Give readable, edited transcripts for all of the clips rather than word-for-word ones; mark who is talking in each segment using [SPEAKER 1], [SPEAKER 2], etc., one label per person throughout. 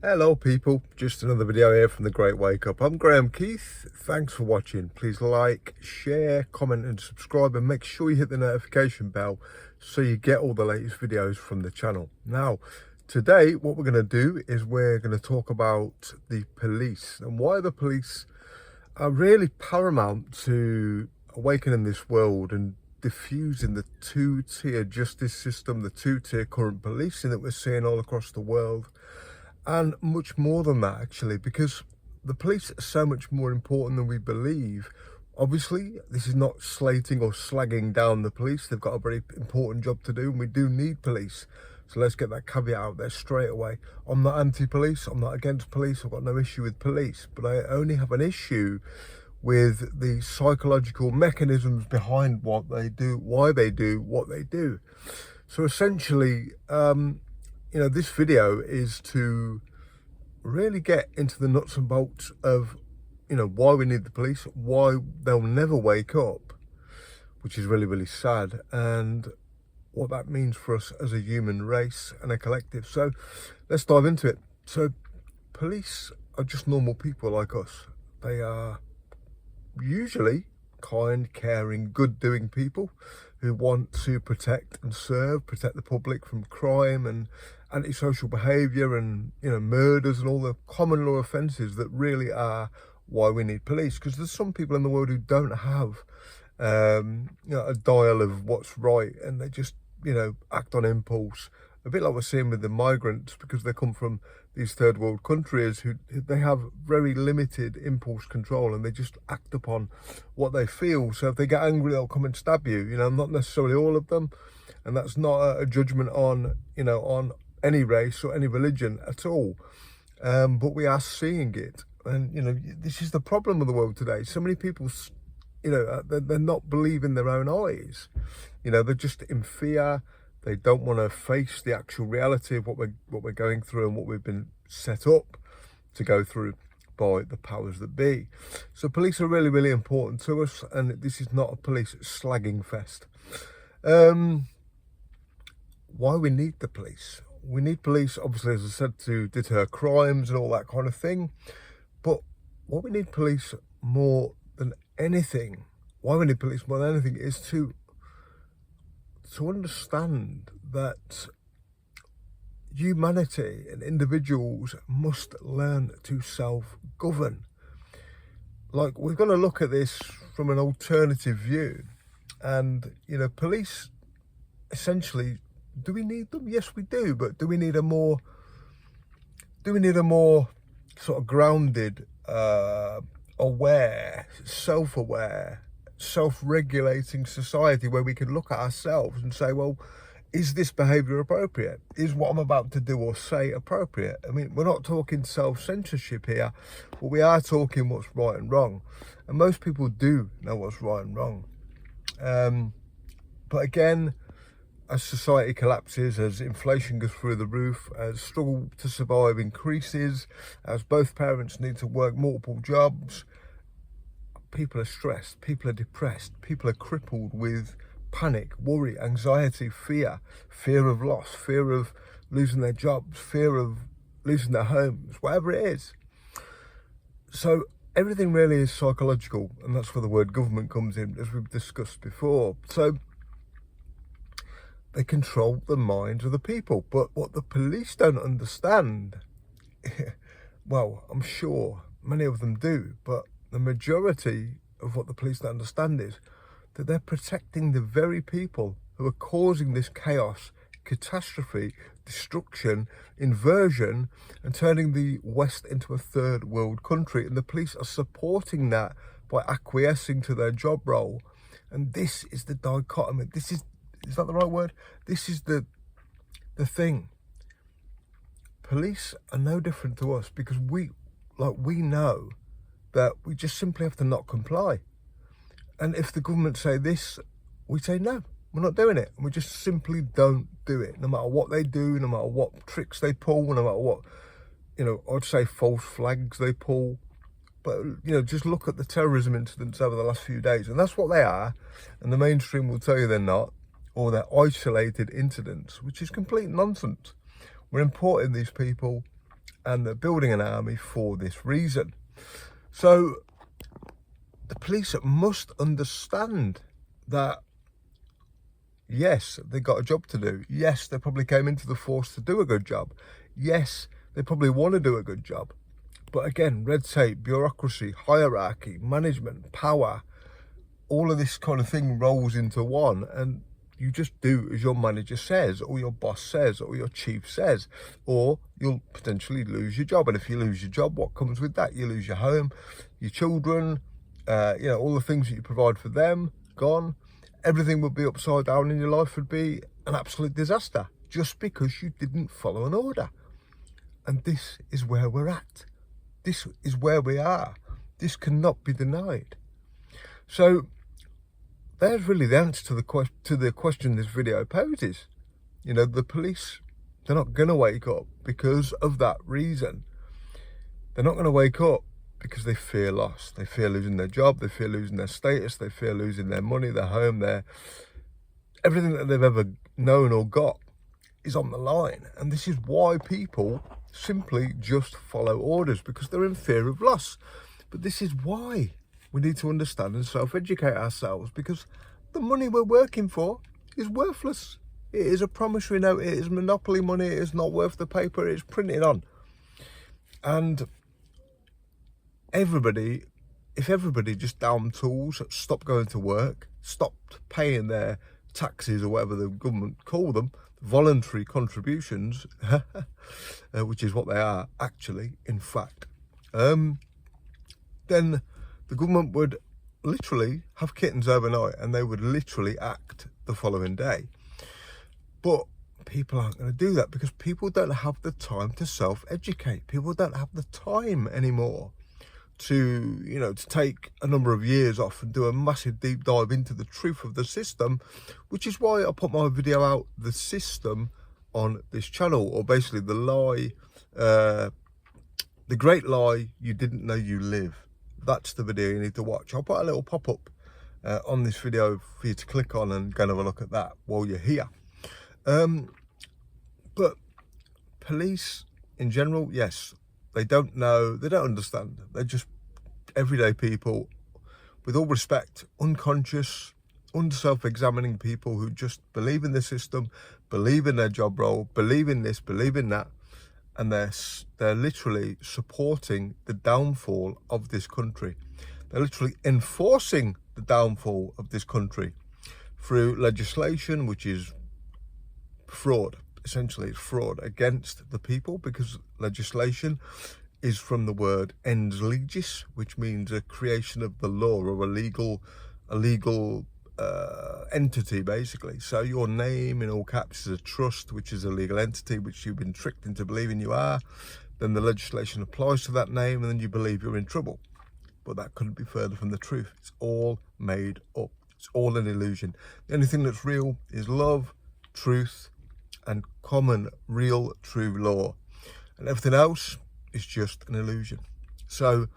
[SPEAKER 1] Hello people, just another video here from the Great Wake Up. I'm Graham Keith. Thanks for watching. Please like, share, comment and subscribe, and make sure you hit the notification bell so you get all the latest videos from the channel. Now, today what we're going to do is we're going to talk about the police and why the police are really paramount to awakening this world and diffusing the two-tier justice system, the two-tier current policing that we're seeing all across the world. And much more than that, actually, because the police are so much more important than we believe. Obviously, this is not slating or slagging down the police. They've got a very important job to do, and we do need police. So let's get that caveat out there straight away. I'm not anti-police. I'm not against police. I've got no issue with police. But I only have an issue with the psychological mechanisms behind what they do, why they do what they do. So essentially, this video is to really get into the nuts and bolts of, why we need the police, why they'll never wake up, which is really, really sad, and what that means for us as a human race and a collective. So let's dive into it. So police are just normal people like us. They are usually kind, caring, good-doing people who want to protect the public from crime and antisocial behaviour and murders and all the common law offences that really are why we need police. Because there's some people in the world who don't have a dial of what's right, and they just act on impulse, a bit like we're seeing with the migrants, because they come from these third world countries who they have very limited impulse control and they just act upon what they feel. So if they get angry, they'll come and stab you. Not necessarily all of them, and that's not a judgment on on any race or any religion at all, but we are seeing it. And this is the problem of the world today. So many people, they're not believing their own eyes. They're just in fear. They don't want to face the actual reality of what we're going through and what we've been set up to go through by the powers that be. So police are really, really important to us, and this is not a police slagging fest. Why we need the police? We need police, obviously, as I said, to deter crimes and all that kind of thing. But what we need police more than anything, why we need police more than anything, is to understand that humanity and individuals must learn to self-govern. Like, we're going to look at this from an alternative view. And, police, essentially, do we need them? Yes, we do. But do we need a more sort of grounded, aware, self-aware, self-regulating society where we can look at ourselves and say, well, is this behaviour appropriate? Is what I'm about to do or say appropriate? I mean, we're not talking self-censorship here, but we are talking what's right and wrong. And most people do know what's right and wrong. But again, as society collapses, as inflation goes through the roof, as struggle to survive increases, as both parents need to work multiple jobs, people are stressed, people are depressed, people are crippled with panic, worry, anxiety, fear of loss, fear of losing their jobs, fear of losing their homes, whatever it is. So everything really is psychological, and that's where the word government comes in, as we've discussed before. So they control the minds of the people. But what the police don't understand, well, I'm sure many of them do, but the majority of what the police don't understand is that they're protecting the very people who are causing this chaos, catastrophe, destruction, inversion, and turning the West into a third world country. And the police are supporting that by acquiescing to their job role. And this is the dichotomy. Is that the right word? This is the thing. Police are no different to us, because we know that we just simply have to not comply. And if the government say this, we say no, we're not doing it. And we just simply don't do it, no matter what they do, no matter what tricks they pull, no matter what, I'd say false flags they pull. But, just look at the terrorism incidents over the last few days, and that's what they are. And the mainstream will tell you they're not, or they're isolated incidents, which is complete nonsense. We're importing these people and they're building an army for this reason. So the police must understand that, yes, they got a job to do. Yes, they probably came into the force to do a good job. Yes, they probably want to do a good job. But again, red tape, bureaucracy, hierarchy, management, power, all of this kind of thing rolls into one, and you just do as your manager says, or your boss says, or your chief says, or you'll potentially lose your job. And if you lose your job, what comes with that? You lose your home, your children, all the things that you provide for them, gone. Everything would be upside down and your life would be an absolute disaster just because you didn't follow an order. And this is where we're at. This is where we are. This cannot be denied. So there's really the answer to the question this video poses. The police, they're not going to wake up because of that reason. They're not going to wake up because they fear loss. They fear losing their job. They fear losing their status. They fear losing their money, their home, everything that they've ever known or got is on the line. And this is why people simply just follow orders, because they're in fear of loss. But this is why we need to understand and self-educate ourselves, because the money we're working for is worthless. It is a promissory note. It is monopoly money. It is not worth the paper it's printed on. And if everybody just down tools, stopped going to work, stopped paying their taxes or whatever the government call them, voluntary contributions, which is what they are actually, in fact, then the government would literally have kittens overnight and they would literally act the following day. But people aren't going to do that because people don't have the time to self-educate. People don't have the time anymore to take a number of years off and do a massive deep dive into the truth of the system, which is why I put my video out, The System, on this channel, or basically the lie, the great lie you didn't know you live. That's the video you need to watch. I'll put a little pop-up on this video for you to click on and go and have a look at that while you're here. But police in general, yes, they don't know, they don't understand. They're just everyday people, with all respect, unconscious, self-examining people who just believe in the system, believe in their job role, believe in this, believe in that. And they're literally supporting the downfall of this country. They're literally enforcing the downfall of this country through legislation, which is fraud. Essentially, it's fraud against the people, because legislation is from the word ens legis, which means a creation of the law, or a legal entity, basically. So your name in all caps is a trust, which is a legal entity which you've been tricked into believing you are. Then the legislation applies to that name, and then you believe you're in trouble. But that couldn't be further from the truth. It's all made up. It's all an illusion. The only thing that's real is love, truth, and common, real, true law. And everything else is just an illusion. So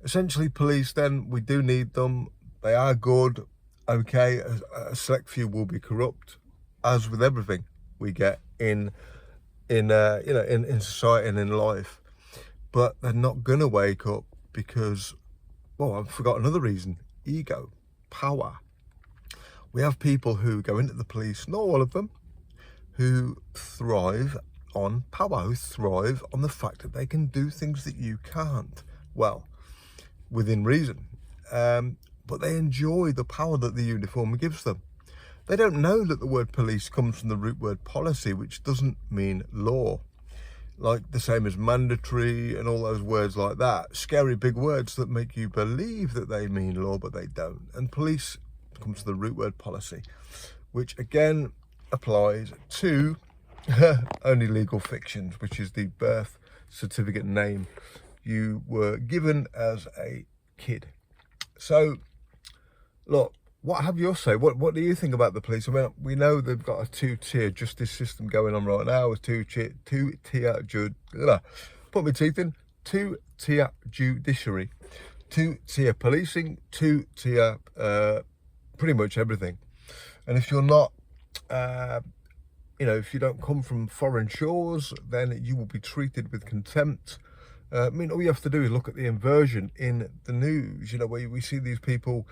[SPEAKER 1] essentially, police, then, we do need them. They are good. Okay, a select few will be corrupt, as with everything we get in society and in life. But they're not gonna wake up because, well, I forgot another reason: ego, power. We have people who go into the police, not all of them, who thrive on power, who thrive on the fact that they can do things that you can't. Well, within reason. But they enjoy the power that the uniform gives them. They don't know that the word police comes from the root word policy, which doesn't mean law. Like the same as mandatory and all those words like that. Scary big words that make you believe that they mean law, but they don't. And police comes from the root word policy, which again applies to only legal fictions, which is the birth certificate name you were given as a kid. So, look, what have your say? What do you think about the police? I mean, we know they've got a two-tier justice system going on right now, with two-tier judiciary, two-tier policing, two-tier pretty much everything. And if you're not you know, if you don't come from foreign shores, then you will be treated with contempt. I mean, all you have to do is look at the inversion in the news, you know, where we see these people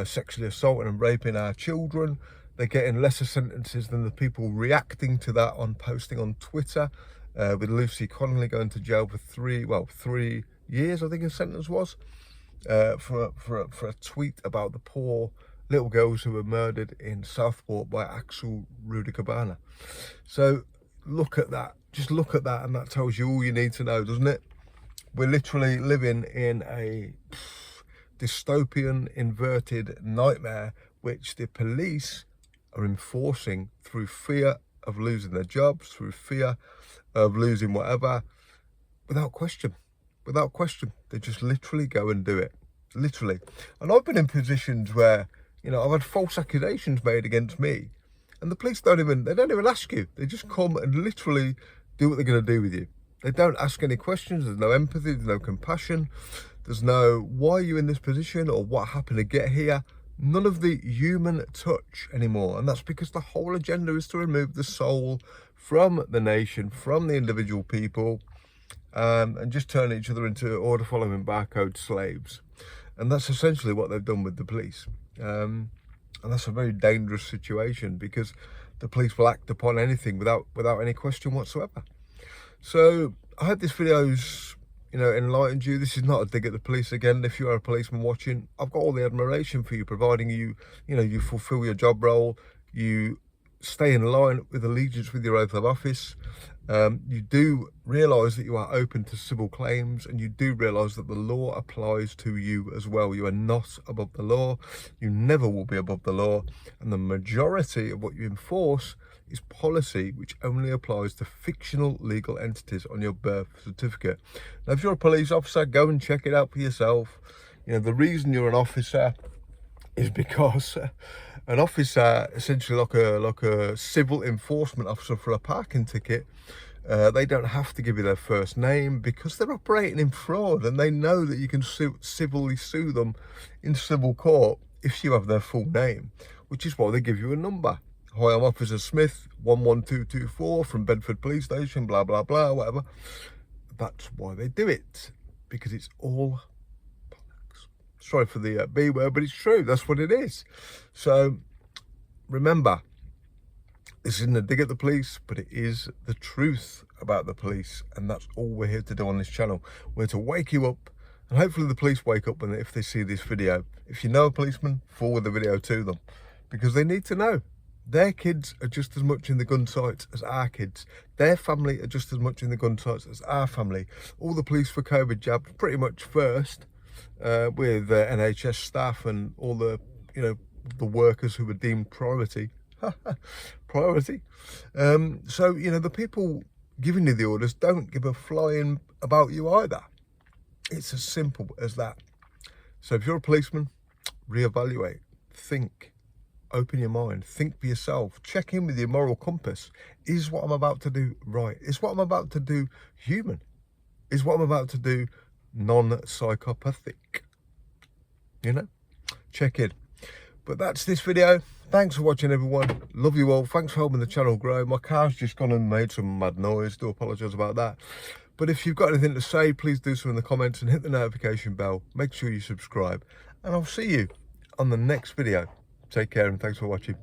[SPEAKER 1] sexually assaulting and raping our children. They're getting lesser sentences than the people reacting to that on posting on Twitter, with Lucy Connolly going to jail for 3 years, I think his sentence was, for a tweet about the poor little girls who were murdered in Southport by Axel Rudicabana. So look at that, just look at that, and that tells you all you need to know, doesn't it? We're literally living in a dystopian, inverted nightmare, which the police are enforcing through fear of losing their jobs, through fear of losing whatever, without question. Without question. They just literally go and do it. Literally. And I've been in positions where, you know, I've had false accusations made against me, and the police don't even ask you. They just come and literally do what they're going to do with you. They don't ask any questions. There's no empathy, there's no compassion, there's no why are you in this position or what happened to get here. None of the human touch anymore. And that's because the whole agenda is to remove the soul from the nation, from the individual people, and just turn each other into order following barcode slaves. And that's essentially what they've done with the police. And that's a very dangerous situation, because the police will act upon anything without any question whatsoever. So I hope this video's, you know, enlightened you. This is not a dig at the police again. If you are a policeman watching, I've got all the admiration for you, providing you know, you fulfill your job role, you stay in line with allegiance with your oath of office. You do realise that you are open to civil claims, and you do realise that the law applies to you as well. You are not above the law. You never will be above the law. And the majority of what you enforce is policy which only applies to fictional legal entities on your birth certificate. Now, if you're a police officer, go and check it out for yourself. You know, the reason you're an officer is because an officer, essentially like a civil enforcement officer for a parking ticket, they don't have to give you their first name, because they're operating in fraud, and they know that you can civilly sue them in civil court if you have their full name, which is why they give you a number. Hi, I'm Officer Smith, 11224 from Bedford Police Station, blah, blah, blah, whatever. That's why they do it, because it's all bollocks. Sorry for the B word, but it's true. That's what it is. So remember, this isn't a dig at the police, but it is the truth about the police. And that's all we're here to do on this channel. We're to wake you up, and hopefully the police wake up if they see this video. If you know a policeman, forward the video to them, because they need to know. Their kids are just as much in the gun sights as our kids. Their family are just as much in the gun sights as our family. All the police for COVID jabs pretty much first, with NHS staff and all the, you know, the workers who were deemed priority. Priority. So, you know, the people giving you the orders don't give a flying about you either. It's as simple as that. So if you're a policeman, reevaluate, think. Open your mind, think for yourself, check in with your moral compass. Is what I'm about to do right? Is what I'm about to do human? Is what I'm about to do non-psychopathic? You know, check in. But that's this video. Thanks for watching, everyone. Love you all. Thanks for helping the channel grow. My car's just gone and made some mad noise. Do apologise about that. But if you've got anything to say, please do so in the comments and hit the notification bell. Make sure you subscribe, and I'll see you on the next video. Take care, and thanks for watching.